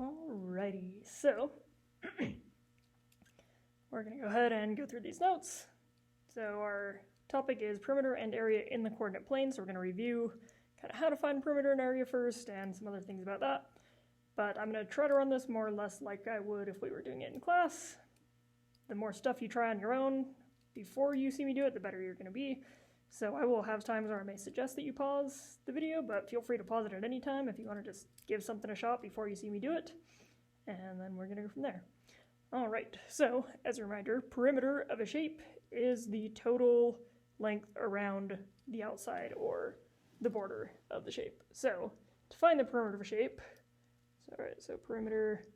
Alrighty, so we're going to go ahead and go through these notes. So our topic is perimeter and area in the coordinate plane, so we're going to review kind of how to find perimeter and area first and some other things about that. But I'm going to try to run this more or less like I would if we were doing it in class. The more stuff you try on your own before you see me do it, the better you're going to be. So I will have times where I may suggest that you pause the video, but feel free to pause it at any time if you want to just give something a shot before you see me do it. And then we're going to go from there. Alright, so as a reminder, perimeter of a shape is the total length around the outside or the border of the shape. So to find the perimeter of a shape, so perimeter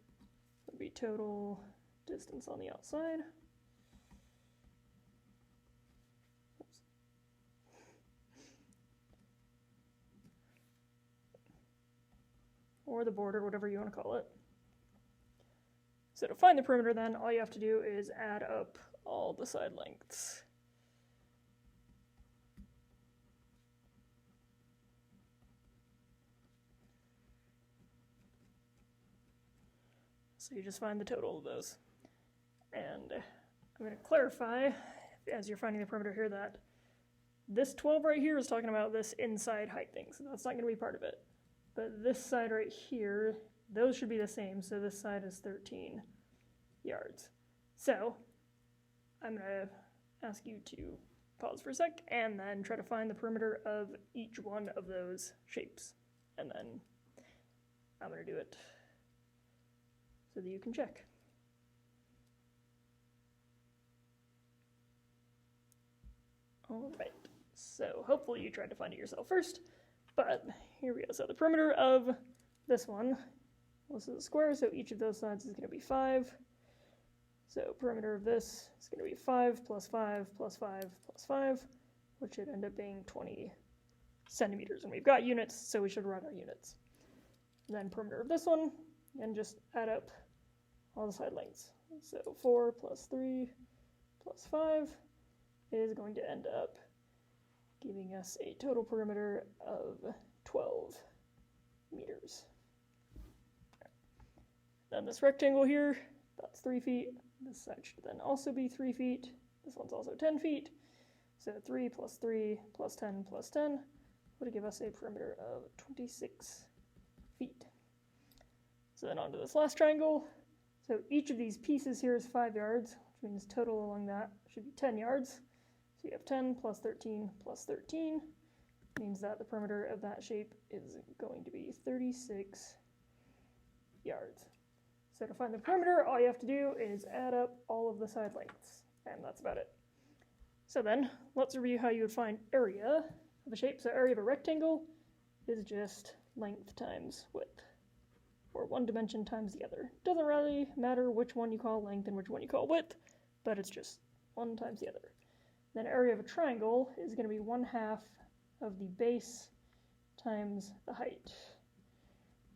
would be total distance on the outside. Or the border, whatever you want to call it. So to find the perimeter then, all you have to do is add up all the side lengths. So you just find the total of those. And I'm going to clarify, as you're finding the perimeter here, that this 12 right here is talking about this inside height thing, so that's not going to be part of it. But this side right here, those should be the same, so this side is 13 yards. So I'm going to ask you to pause for a sec and then try to find the perimeter of each one of those shapes. And then I'm going to do it so that you can check. Alright, so hopefully you tried to find it yourself first. But here we go. So the perimeter of this one, this is a square, so each of those sides is going to be 5. So perimeter of this is going to be 5 plus 5 plus 5 plus 5, which should end up being 20 centimeters. And we've got units, so we should run our units. And then perimeter of this one, and just add up all the side lengths. So 4 plus 3 plus 5 is going to end up giving us a total perimeter of 12 meters. Then this rectangle here, that's 3 feet. This side should then also be 3 feet. This one's also 10 feet. So 3 plus 3 plus 10 plus 10 would give us a perimeter of 26 feet. So then onto this last triangle. So each of these pieces here is 5 yards, which means total along that should be 10 yards. So you have 10 plus 13 plus 13 means that the perimeter of that shape is going to be 36 yards. So to find the perimeter, all you have to do is add up all of the side lengths, and that's about it. So then, let's review how you would find area of a shape. So area of a rectangle is just length times width, or one dimension times the other. Doesn't really matter which one you call length and which one you call width, but it's just one times the other. Then area of a triangle is going to be 1/2 of the base times the height.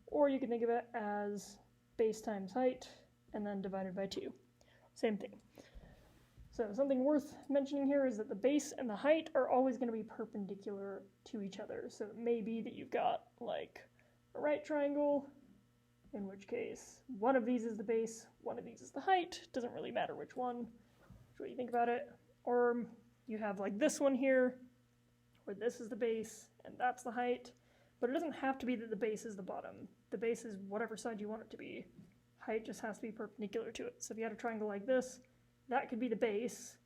Or you can think of it as base times height and then divided by 2. Same thing. So something worth mentioning here is that the base and the height are always going to be perpendicular to each other. So it may be that you've got like a right triangle, in which case one of these is the base, one of these is the height. Doesn't really matter which one, which way you think about it. Or you have like this one here, where this is the base and that's the height, but it doesn't have to be that the base is the bottom. The base is whatever side you want it to be. Height just has to be perpendicular to it. So if you had a triangle like this, that could be the base,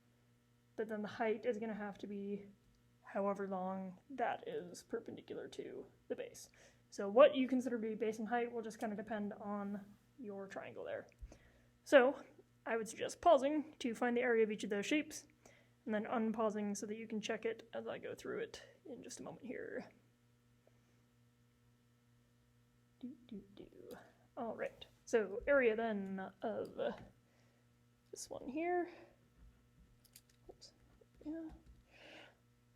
but then the height is going to have to be however long that is perpendicular to the base. So what you consider to be base and height will just kind of depend on your triangle there. So I would suggest pausing to find the area of each of those shapes, and then unpausing so that you can check it as I go through it in just a moment here. All right, so area then of this one here. Oops. Yeah.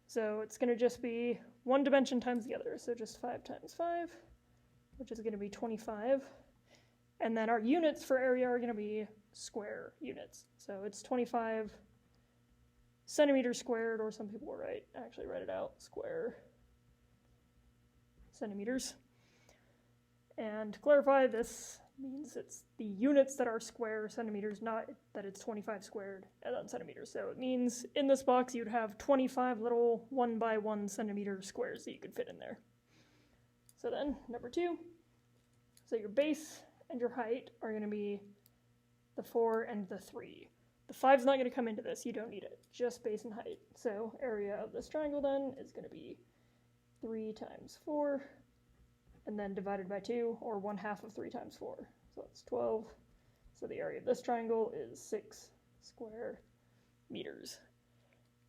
So it's going to just be one dimension times the other, so just 5 times 5, which is going to be 25. And then our units for area are going to be square units. So it's 25 centimeters squared, or some people will actually write it out, square centimeters. And to clarify, this means it's the units that are square centimeters, not that it's 25 squared and then centimeters. So it means in this box you'd have 25 little 1 by 1 centimeter squares that you could fit in there. So then, number 2, so your base and your height are going to be the 4 and the 3. The 5's not going to come into this, you don't need it, just base and height. So area of this triangle then is going to be 3 times 4, and then divided by 2, or 1/2 of 3 times 4. So that's 12. So the area of this triangle is 6 square meters.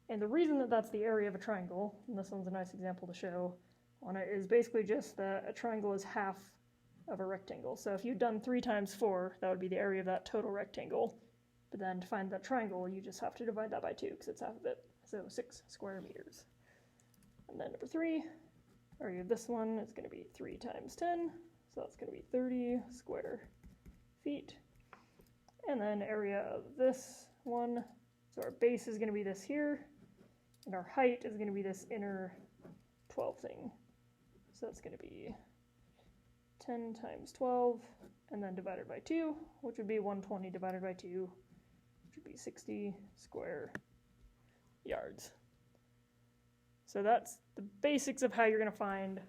And the reason that that's the area of a triangle, and this one's a nice example to show on it, is basically just that a triangle is half of a rectangle. So if you'd done 3 times 4, that would be the area of that total rectangle. But then to find that triangle, you just have to divide that by 2, because it's half of it. So 6 square meters. And then number 3, area of this one is going to be 3 times 10, so that's going to be 30 square feet. And then area of this one, so our base is going to be this here, and our height is going to be this inner 12 thing. So that's going to be 10 times 12, and then divided by 2, which would be 120 divided by 2, which would be 60 square yards. So that's the basics of how you're going to find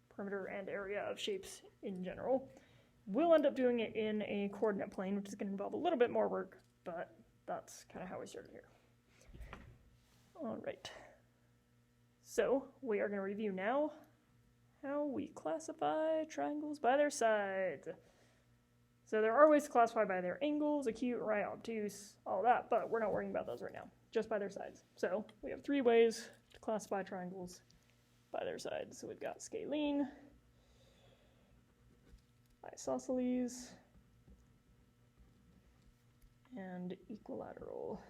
perimeter and area of shapes in general. We'll end up doing it in a coordinate plane, which is going to involve a little bit more work, but that's kind of how we started here. All right. So we are going to review now how we classify triangles by their sides. So there are ways to classify by their angles, acute, right, obtuse, all that, but we're not worrying about those right now, just by their sides. So we have 3 ways to classify triangles by their sides. So we've got scalene, isosceles, and equilateral.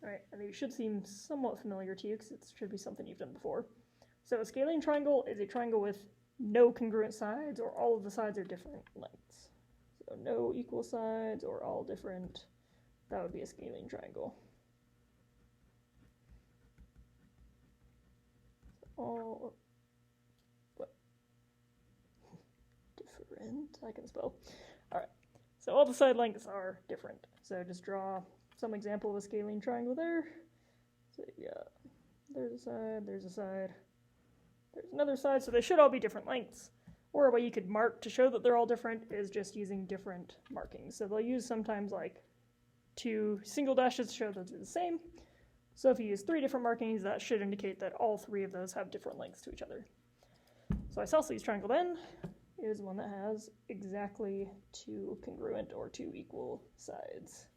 All right, and these should seem somewhat familiar to you because it should be something you've done before. So a scalene triangle is a triangle with no congruent sides, or all of the sides are different lengths. So no equal sides or all different. That would be a scalene triangle. All what? Different. I can spell. All right. So all the side lengths are different. So just draw some example of a scalene triangle there. So yeah, there's a side, there's a side, there's another side. So they should all be different lengths. Or a way you could mark to show that they're all different is just using different markings. So they'll use sometimes like 2 single dashes to show that they're the same. So if you use 3 different markings, that should indicate that all 3 of those have different lengths to each other. So isosceles triangle then is one that has exactly 2 congruent or 2 equal sides.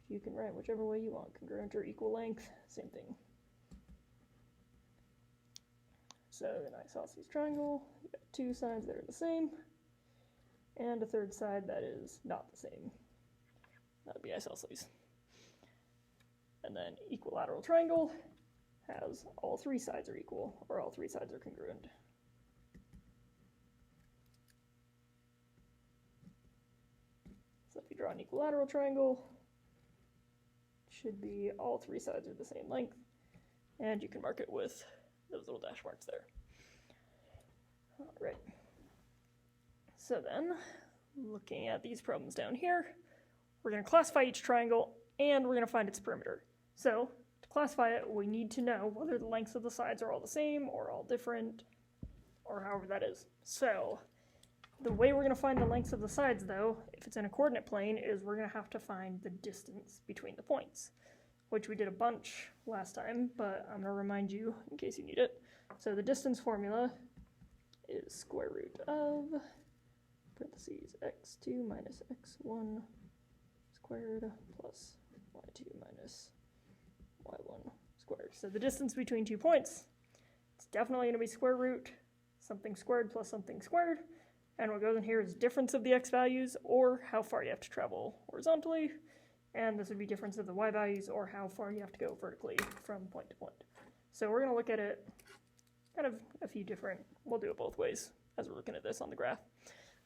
You can write whichever way you want, congruent or equal length, same thing. So an isosceles triangle, you got 2 sides that are the same, and a third side that is not the same. That would be isosceles. And then equilateral triangle has all 3 sides are equal, or all 3 sides are congruent. So if you draw an equilateral triangle, it should be all 3 sides are the same length, and you can mark it with those little dash marks there. All right. So then, looking at these problems down here, we're going to classify each triangle, and we're going to find its perimeter. So, to classify it, we need to know whether the lengths of the sides are all the same, or all different, or however that is. So, the way we're going to find the lengths of the sides, though, if it's in a coordinate plane, is we're going to have to find the distance between the points, which we did a bunch last time, but I'm going to remind you in case you need it. So the distance formula is square root of, parentheses, x2 minus x1 squared plus y2 minus y1 squared. So the distance between 2 points, it's definitely going to be square root something squared plus something squared. And what goes in here is difference of the x values, or how far you have to travel horizontally. And this would be difference of the y values, or how far you have to go vertically from point to point. So we're going to look at it kind of a few different, we'll do it both ways as we're looking at this on the graph.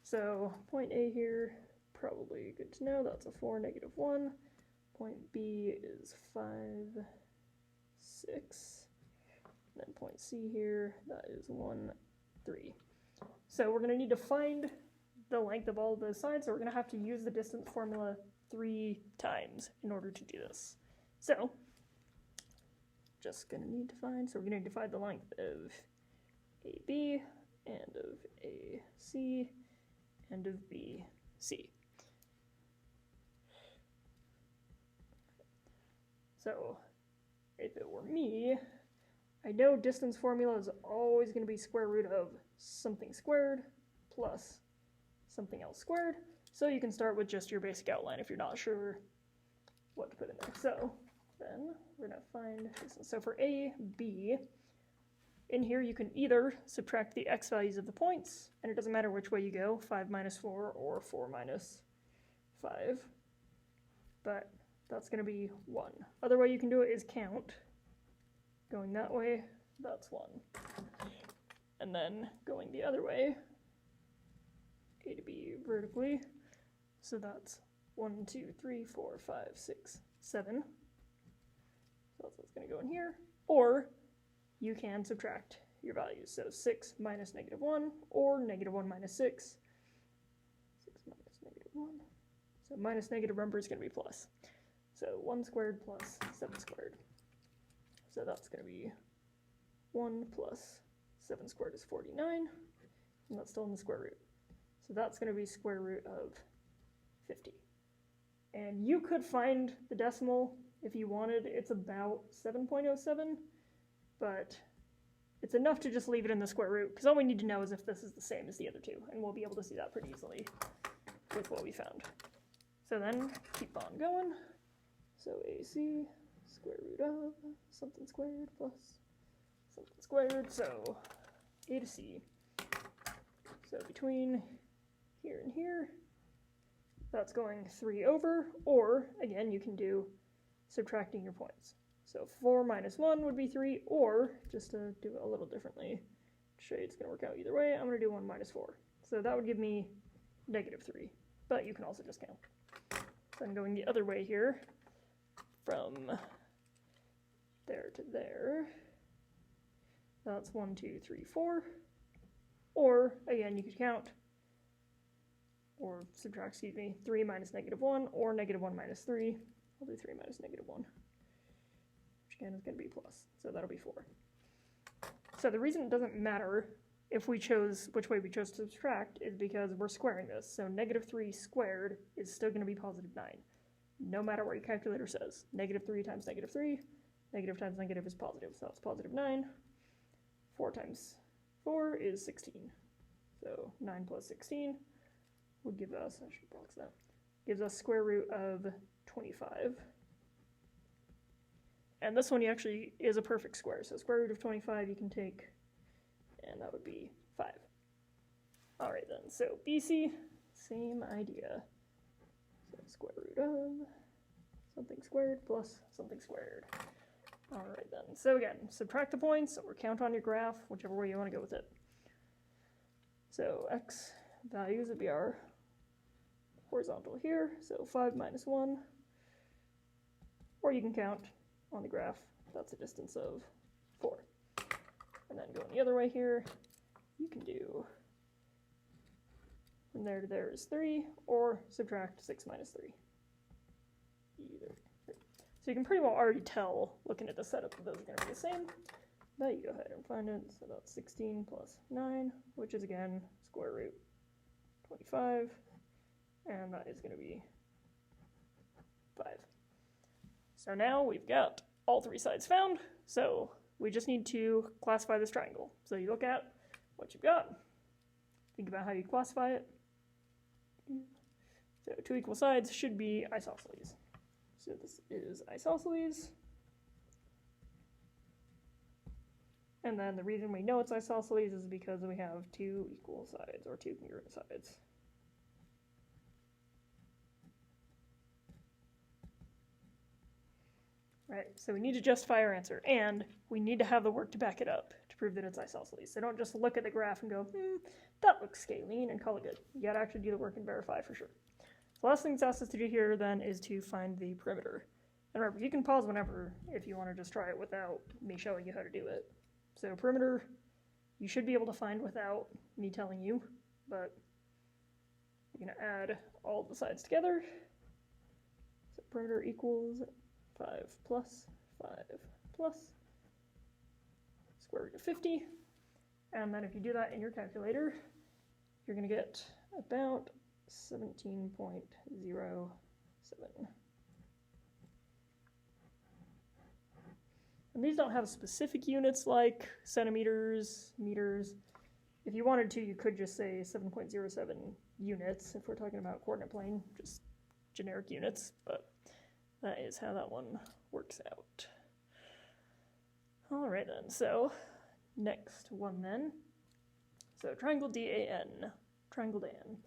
So point A here, probably good to know, that's a 4, -1. Point B is 5, 6. And then point C here, that is 1, 3. So we're going to need to find the length of all of those sides, so we're going to have to use the distance formula 3 times in order to do this. So, just going to need to find, so we're going to divide the length of AB, and of AC, and of BC. So, if it were me, I know distance formula is always going to be square root of something squared plus something else squared. So you can start with just your basic outline if you're not sure what to put in there. So then we're going to find distance. So for A, B, in here you can either subtract the x values of the points, and it doesn't matter which way you go, 5 minus 4 or 4 minus 5, but that's going to be 1. Other way you can do it is count. Going that way, that's 1. And then going the other way, A to B vertically, so that's 1, 2, 3, 4, 5, 6, 7. So that's what's going to go in here. Or you can subtract your values. So 6 minus negative 1, or negative 1 minus 6. 6 minus negative 1. So minus negative, remember, is going to be plus. So 1 squared plus 7 squared. So that's going to be 1 plus 7 squared is 49, and that's still in the square root. So that's going to be square root of 50. And you could find the decimal if you wanted. It's about 7.07, but it's enough to just leave it in the square root, because all we need to know is if this is the same as the other two, and we'll be able to see that pretty easily with what we found. So then, keep on going. So AC, square root of something squared plus something squared, so A to C. So between here and here, that's going 3 over, or, again, you can do subtracting your points. So 4 minus 1 would be 3, or, just to do it a little differently, to show you it's going to work out either way, I'm going to do 1 minus 4. So that would give me negative 3, but you can also just count. Then going the other way here, from there to there, that's 1, 2, 3, 4, or, again, you could count, or subtract, 3 minus negative 1, or negative 1 minus 3. I'll do 3 minus negative 1, which again is going to be plus, so that'll be 4. So the reason it doesn't matter if we chose which way we chose to subtract is because we're squaring this, so negative 3 squared is still going to be positive 9, no matter what your calculator says. Negative 3 times negative 3, negative times negative is positive, so that's positive 9. 4 times 4 is 16, so 9 plus 16 would give us, I should box that, gives us square root of 25. And this one actually is a perfect square, so square root of 25 you can take, and that would be 5. Alright then, so BC, same idea. So square root of something squared plus something squared. Alright then, so again, subtract the points or count on your graph, whichever way you want to go with it. So x values would be our horizontal here, so 5 minus 1, or you can count on the graph, that's a distance of 4. And then going the other way here, you can do from there to there is 3, or subtract 6 minus 3. Either. So you can pretty well already tell, looking at the setup, that those are going to be the same. But you go ahead and find it, so that's 16 plus 9, which is again square root 25, and that is going to be 5. So now we've got all 3 sides found, so we just need to classify this triangle. So you look at what you've got, think about how you classify it. So 2 equal sides should be isosceles. So this is isosceles. And then the reason we know it's isosceles is because we have 2 equal sides, or 2 congruent sides. Right, so we need to justify our answer, and we need to have the work to back it up to prove that it's isosceles. So don't just look at the graph and go, that looks scalene, and call it good. You gotta actually do the work and verify for sure. The last thing it's asked us to do here then is to find the perimeter. And remember, you can pause whenever if you want to just try it without me showing you how to do it. So perimeter, you should be able to find without me telling you, but you're going to add all the sides together. So perimeter equals 5 plus 5 plus square root of 50. And then if you do that in your calculator, you're going to get about 17.07. And these don't have specific units like centimeters, meters. If you wanted to, you could just say 7.07 units if we're talking about coordinate plane, just generic units, but that is how that one works out. All right then, so next one then. So triangle DAN, triangle DAN.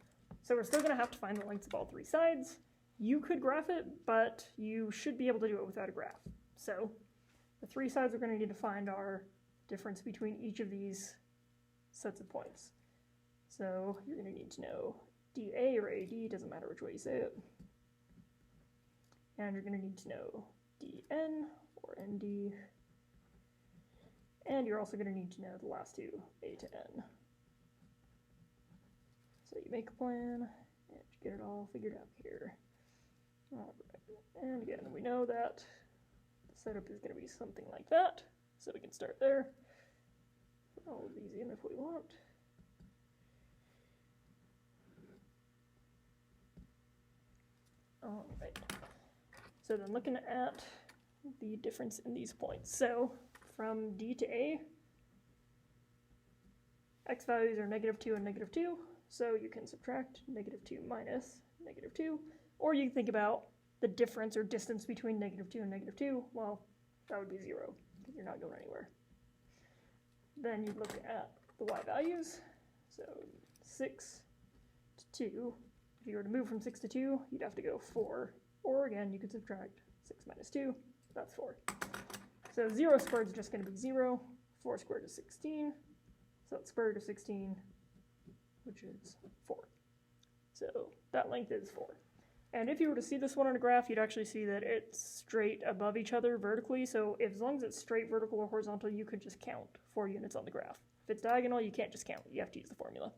So we're still going to have to find the lengths of all three sides. You could graph it, but you should be able to do it without a graph. So the three sides we're going to need to find are difference between each of these sets of points. So you're going to need to know DA or AD, doesn't matter which way you say it. And you're going to need to know DN or ND. And you're also going to need to know the last two, A to N. So you make a plan, and you get it all figured out here. All right. And again, we know that the setup is going to be something like that, so we can start there. Put all of these in if we want. All right. So then looking at the difference in these points. So from D to A, x values are -2 and -2, so you can subtract -2 minus -2, or you can think about the difference or distance between -2 and -2. Well, that would be 0, because you're not going anywhere. Then you look at the y values, so 6 to 2. If you were to move from 6 to 2, you'd have to go 4, or again, you could subtract 6 minus 2, that's 4. So 0 squared is just going to be 0, 4 squared is 16, so it's square root of 16, which is 4. So that length is 4. And if you were to see this one on a graph, you'd actually see that it's straight above each other vertically, so as long as it's straight, vertical, or horizontal, you could just count 4 units on the graph. If it's diagonal, you can't just count, you have to use the formula.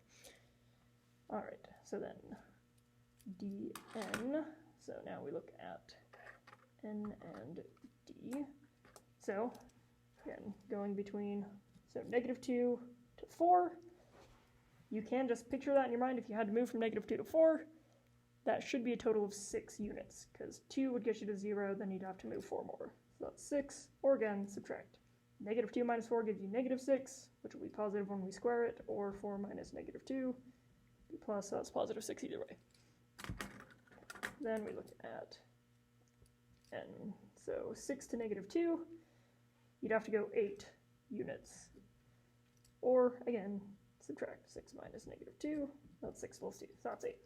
Alright, so then dn, so now we look at n and d. So, again, going between, so -2 to 4, you can just picture that in your mind. If you had to move from -2 to 4, that should be a total of 6 units, because 2 would get you to 0, then you'd have to move 4 more. So that's 6, or again, subtract. -2 minus 4 gives you -6, which will be positive when we square it, or 4 minus -2 will be plus, so that's +6 either way. Then we look at n. So 6 to -2, you'd have to go 8 units. Or, again, subtract 6 minus -2, that's 6 plus 2, so that's 8.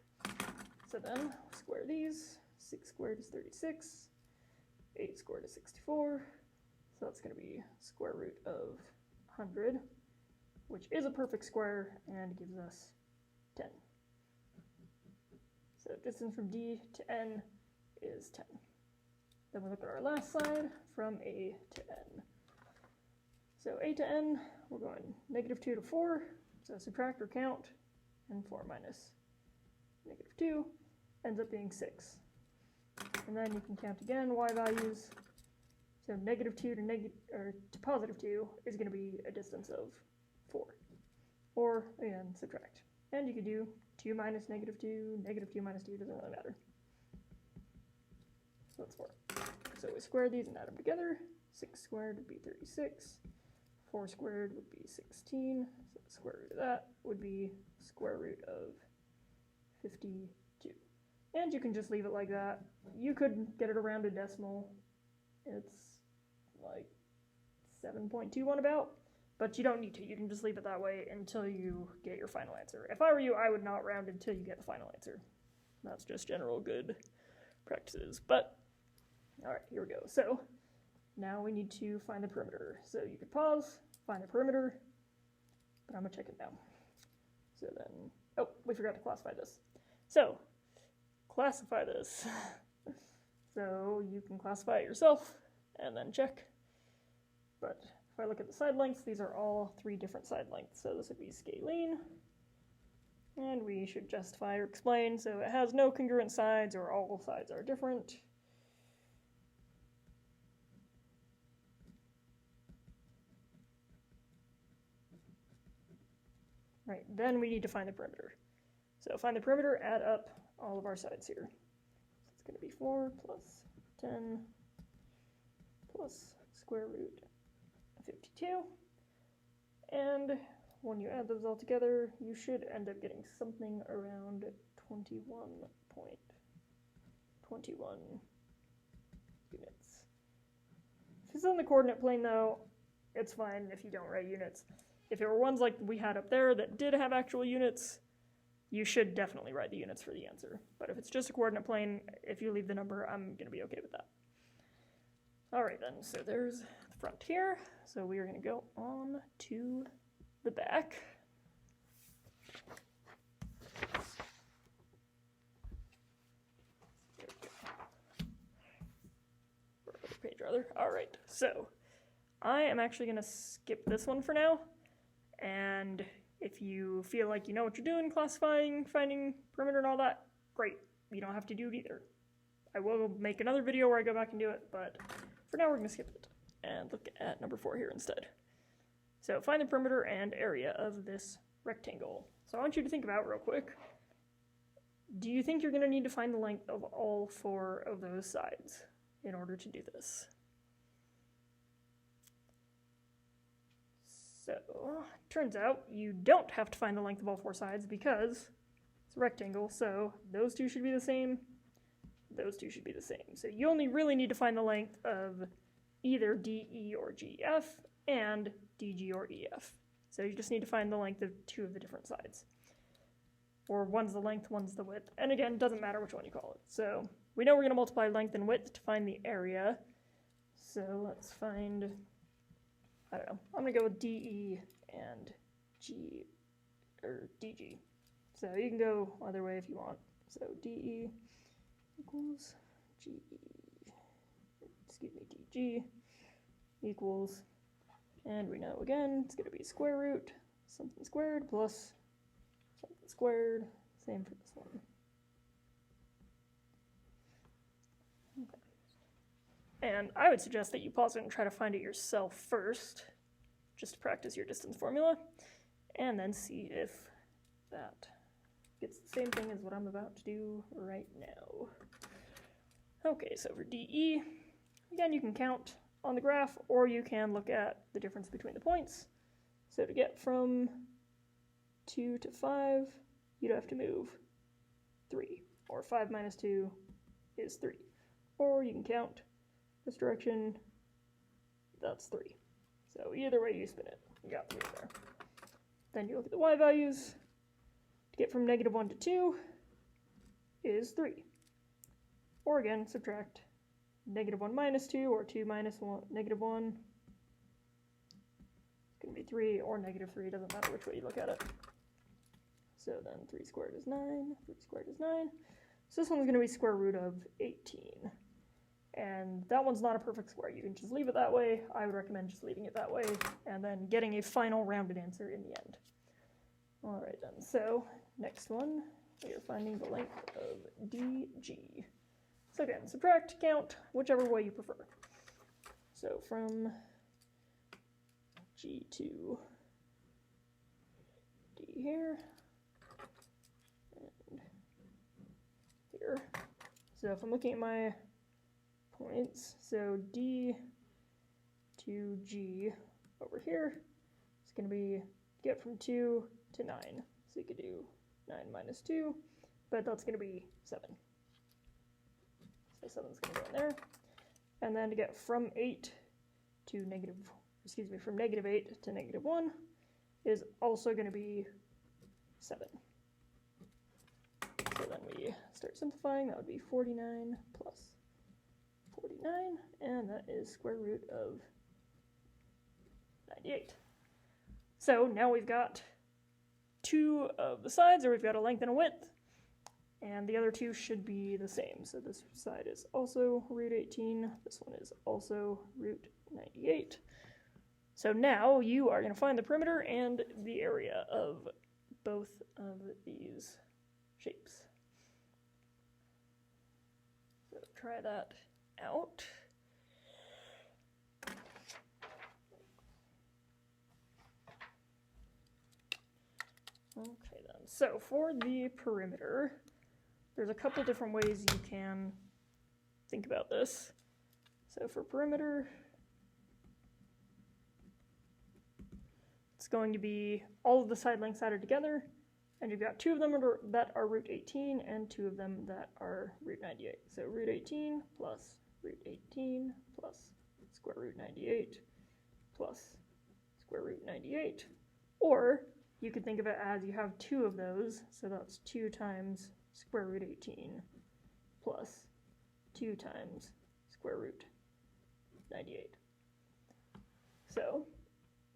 So then, square these, 6 squared is 36, 8 squared is 64, so that's going to be square root of 100, which is a perfect square and gives us 10. So distance from D to N is 10. Then we look at our last side from A to N. So A to N, we're going -2 to 4, so subtract or count, and 4 minus -2 ends up being 6. And then you can count again y values. So -2 to +2 is going to be a distance of 4. Or, again, subtract. And you could do 2 minus -2, -2 minus 2, doesn't really matter. So that's 4. So we square these and add them together. 6 squared would be 36. 4 squared would be 16. So the square root of that would be square root of 52. And you can just leave it like that. You could get it around a decimal. It's like 7.21 about. But you don't need to. You can just leave it that way until you get your final answer. If I were you, I would not round until you get the final answer. That's just general good practices. But, alright, here we go. So, now we need to find the perimeter. So you could pause, find the perimeter, but I'm going to check it now. So then, oh, we forgot to classify this. So, classify this. So you can classify it yourself and then check. But if I look at the side lengths, these are all 3 different side lengths. So this would be scalene. And we should justify or explain. So it has no congruent sides, or all sides are different. Right, then we need to find the perimeter. So find the perimeter, add up all of our sides here. So it's going to be 4 plus 10 plus square root of 52. And when you add those all together, you should end up getting something around 21.21 units. If it's on the coordinate plane though, it's fine if you don't write units. If it were ones like we had up there that did have actual units, you should definitely write the units for the answer. But if it's just a coordinate plane, if you leave the number, I'm going to be okay with that. All right then, so there's the front here. So we are going to go on to the back. Page rather. All right, so I am actually going to skip this one for now. And if you feel like you know what you're doing, classifying, finding perimeter and all that, great. You don't have to do it either. I will make another video where I go back and do it, but for now we're going to skip it and look at number 4 here instead. So find the perimeter and area of this rectangle. So I want you to think about real quick. Do you think you're going to need to find the length of all 4 of those sides in order to do this? So, turns out you don't have to find the length of all 4 sides because it's a rectangle, so those 2 should be the same, those 2 should be the same. So you only really need to find the length of either DE or GF and DG or EF. So you just need to find the length of 2 of the different sides. Or one's the length, one's the width. And again, it doesn't matter which one you call it. So we know we're going to multiply length and width to find the area. So let's find, I don't know, I'm going to go with DE and G, or DG. So you can go either way if you want. So DE equals GE, excuse me, DG equals, and we know again, it's going to be square root, something squared plus something squared, same for this one. Okay. And I would suggest that you pause it and try to find it yourself first, just to practice your distance formula, and then see if that gets the same thing as what I'm about to do right now. Okay, so for DE, again, you can count on the graph, or you can look at the difference between the points. So to get from 2 to 5, you'd have to move 3, or 5 minus 2 is 3. Or you can count this direction, that's 3. So either way you spin it, you got 3 there. Then you look at the y values. To get from -1 to 2 is 3. Or again, subtract -1 minus 2, or 2 minus 1, -1. It's going to be 3 or -3, doesn't matter which way you look at it. So then 3 squared is 9, 3 squared is 9. So this one's going to be square root of 18. And that one's not a perfect square. You can just leave it that way. I would recommend just leaving it that way and then getting a final rounded answer in the end. All right then, so next one, we are finding the length of DG. So again, subtract, count, whichever way you prefer. So from G to D here, and here. So if I'm looking at my points, so D to G over here, it's going to be get from 2 to 9. So you could do 9 minus 2, but that's going to be 7. So 7's going to go in there. And then to get from 8 to from -8 to -1 is also going to be 7. So then we start simplifying. That would be 49 plus 49, and that is square root of 98. So now we've got 2 of the sides, or we've got a length and a width, and the other 2 should be the same. So this side is also root 18, this one is also root 98. So now you are going to find the perimeter and the area of both of these shapes. So try that out. Okay then, so for the perimeter, there's a couple different ways you can think about this. So for perimeter, it's going to be all of the side lengths added together, and you've got two of them that are root 18 and two of them that are root 98. So root 18 plus root 18 plus square root 98 plus square root 98. Or you could think of it as you have two of those, so that's 2 times square root 18 plus 2 times square root 98. So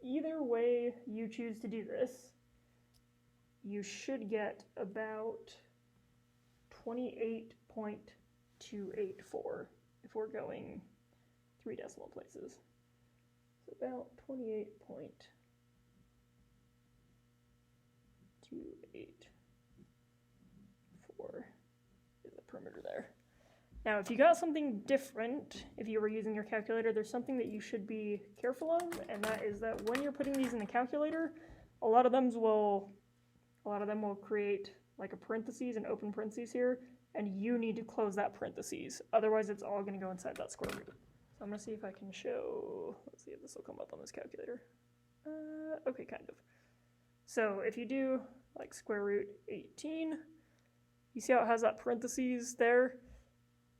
either way you choose to do this, you should get about 28.284 if we're going 3 decimal places. So about 28.284 is the perimeter there. Now, if you got something different, if you were using your calculator, there's something that you should be careful of, and that is that when you're putting these in the calculator, a lot of them will create like a parentheses and open parentheses here, and you need to close that parentheses. Otherwise, it's all going to go inside that square root. So I'm going to see if I can show, let's see if this will come up on this calculator. Okay, kind of. So if you do like square root 18, you see how it has that parentheses there?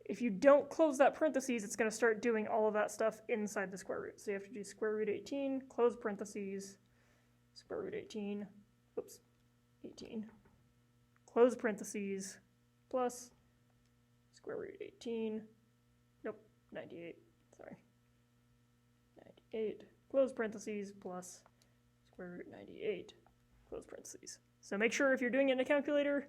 If you don't close that parentheses, it's going to start doing all of that stuff inside the square root. So you have to do square root 18, close parentheses, square root 18, oops, 18, close parentheses, plus square root 18, nope, 98, sorry, 98, close parentheses, plus square root 98, close parentheses. So make sure if you're doing it in a calculator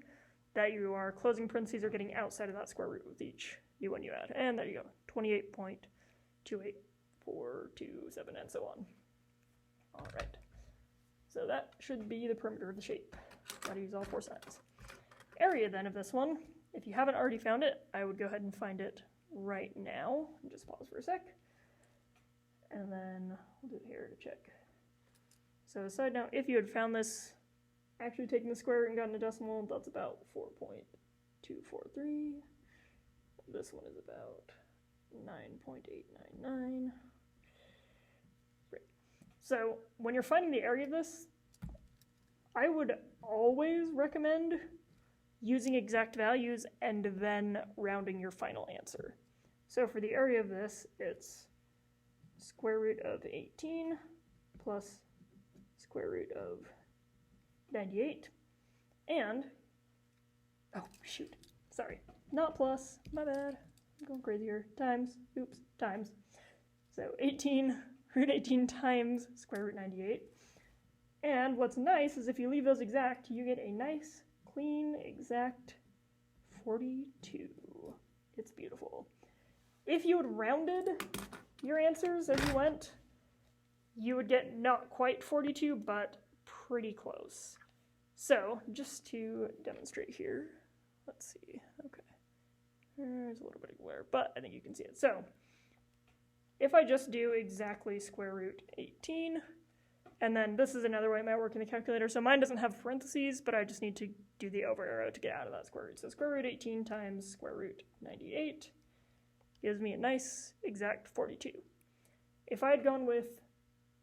that you are closing parentheses or getting outside of that square root with each new one you add. And there you go, 28.28427 and so on. All right, so that should be the perimeter of the shape. Gotta use all 4 sides. Area then of this one, if you haven't already found it, I would go ahead and find it right now. Just pause for a sec. And then we'll do it here to check. So side note, if you had found this, actually taking the square root and gotten a decimal, that's about 4.243. This one is about 9.899. Great. So when you're finding the area of this, I would always recommend using exact values and then rounding your final answer. So for the area of this, it's square root of 18 plus square root of 98, and, oh shoot, sorry, not plus, my bad, I'm going crazy here, times, oops, times. So 18, root 18 times square root 98. And what's nice is if you leave those exact, you get a nice, clean, exact 42. It's beautiful. If you had rounded your answers as you went, you would get not quite 42, but pretty close. So, just to demonstrate here, let's see, okay, there's a little bit of glare, but I think you can see it. So, if I just do exactly square root 18, and then this is another way it might work in the calculator, so mine doesn't have parentheses, but I just need to do the over arrow to get out of that square root. So square root 18 times square root 98 gives me a nice exact 42. If I had gone with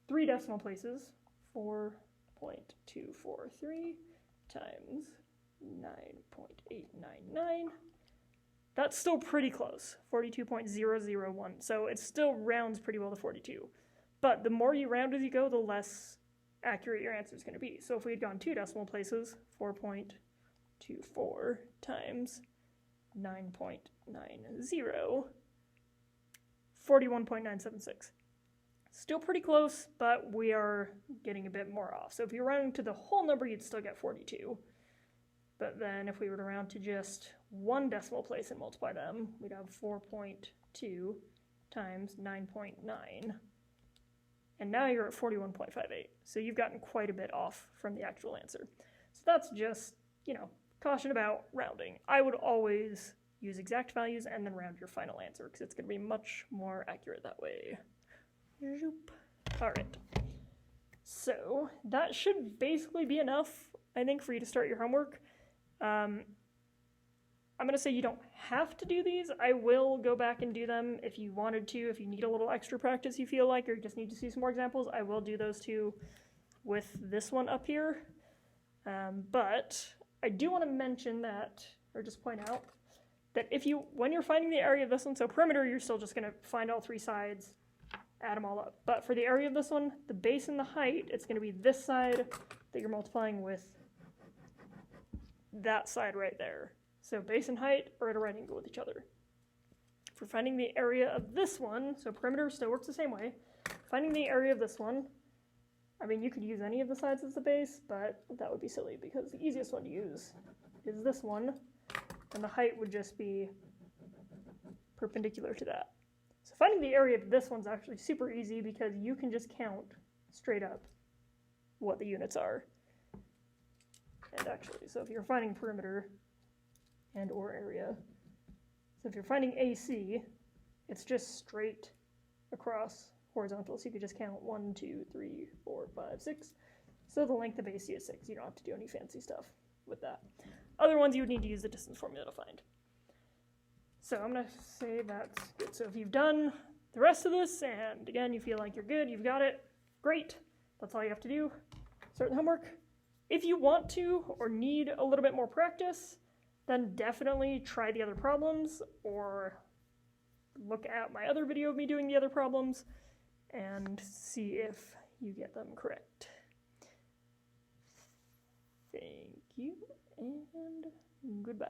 3 decimal places, 4.243 times 9.899, that's still pretty close, 42.001. So it still rounds pretty well to 42. But the more you round as you go, the less accurate your answer is going to be. So if we had gone 2 decimal places, 4.24 times 9.90, 41.976. Still pretty close, but we are getting a bit more off. So if you round to the whole number, you'd still get 42. But then if we were to round to just 1 decimal place and multiply them, we'd have 4.2 times 9.9. and now you're at 41.58. So you've gotten quite a bit off from the actual answer. So that's just, you know, caution about rounding. I would always use exact values and then round your final answer because it's going to be much more accurate that way. All right. So that should basically be enough, I think, for you to start your homework. I'm going to say you don't have to do these. I will go back and do them if you wanted to. If you need a little extra practice, you feel like, or just need to see some more examples, I will do those too with this one up here. But I do want to mention that, or just point out, that when you're finding the area of this one, so perimeter, you're still just going to find all three sides, add them all up. But for the area of this one, the base and the height, it's going to be this side that you're multiplying with that side right there. So base and height are at a right angle with each other. For finding the area of this one, so perimeter still works the same way. Finding the area of this one, I mean, you could use any of the sides as the base, but that would be silly because the easiest one to use is this one, and the height would just be perpendicular to that. So finding the area of this one's actually super easy because you can just count straight up what the units are. And actually, so if you're finding perimeter and or area, so if you're finding AC, it's just straight across horizontal, so you could just count 1, 2, 3, 4, 5, 6. So the length of AC is 6. You don't have to do any fancy stuff with that. Other ones you would need to use the distance formula to find. So I'm going to say that's good. So if you've done the rest of this, and again, you feel like you're good, you've got it, great. That's all you have to do. Start the homework. If you want to or need a little bit more practice, then definitely try the other problems or look at my other video of me doing the other problems and see if you get them correct. Thank you and goodbye.